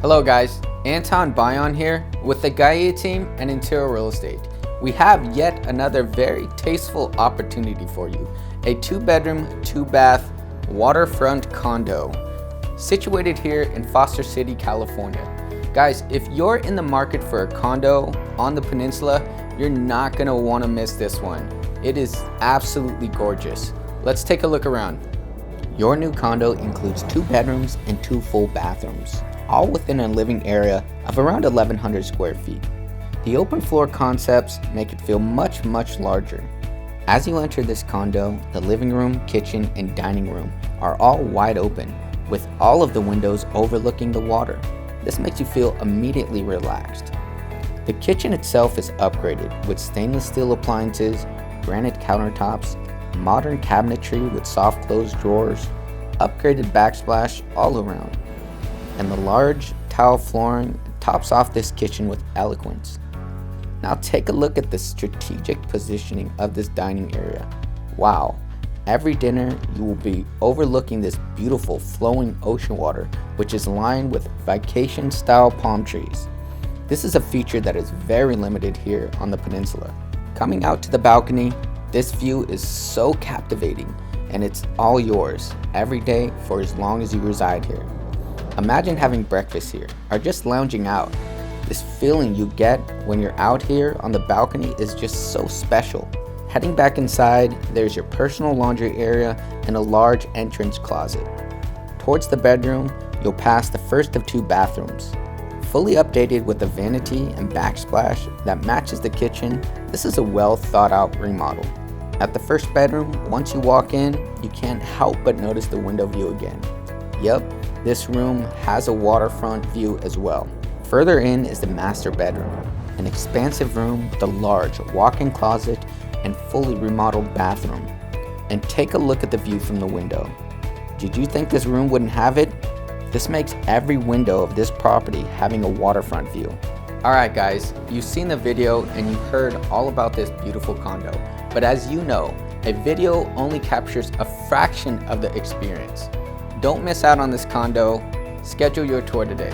Hello guys, Anton Bayon here with the Gaia team and Interior Real Estate. We have yet another very tasteful opportunity for you. A 2-bedroom, 2-bath, waterfront condo situated here in Foster City, California. Guys, if you're in the market for a condo on the peninsula, you're not gonna wanna miss this one. It is absolutely gorgeous. Let's take a look around. Your new condo includes 2 bedrooms and 2 full bathrooms, all within a living area of around 1,100 square feet. The open floor concepts make it feel much larger. As you enter this condo, the living room, kitchen, and dining room are all wide open, with all of the windows overlooking the water. This makes you feel immediately relaxed. The kitchen itself is upgraded with stainless steel appliances, granite countertops, modern cabinetry with soft close drawers, upgraded backsplash all around, and the large tile flooring tops off this kitchen with elegance. Now take a look at the strategic positioning of this dining area. Wow, every dinner you will be overlooking this beautiful flowing ocean water, which is lined with vacation style palm trees. This is a feature that is very limited here on the peninsula. Coming out to the balcony, this view is so captivating, and it's all yours every day for as long as you reside here. Imagine having breakfast here or just lounging out. This feeling you get when you're out here on the balcony is just so special. Heading back inside, there's your personal laundry area and a large entrance closet. Towards the bedroom, you'll pass the first of 2 bathrooms. Fully updated with a vanity and backsplash that matches the kitchen, this is a well thought out remodel. At the first bedroom, once you walk in, you can't help but notice the window view again. Yep, this room has a waterfront view as well. Further in is the master bedroom, an expansive room with a large walk-in closet and fully remodeled bathroom. And take a look at the view from the window. Did you think this room wouldn't have it? This makes every window of this property having a waterfront view. Alright guys, you've seen the video and you heard all about this beautiful condo. But as you know, a video only captures a fraction of the experience. Don't miss out on this condo. Schedule your tour today.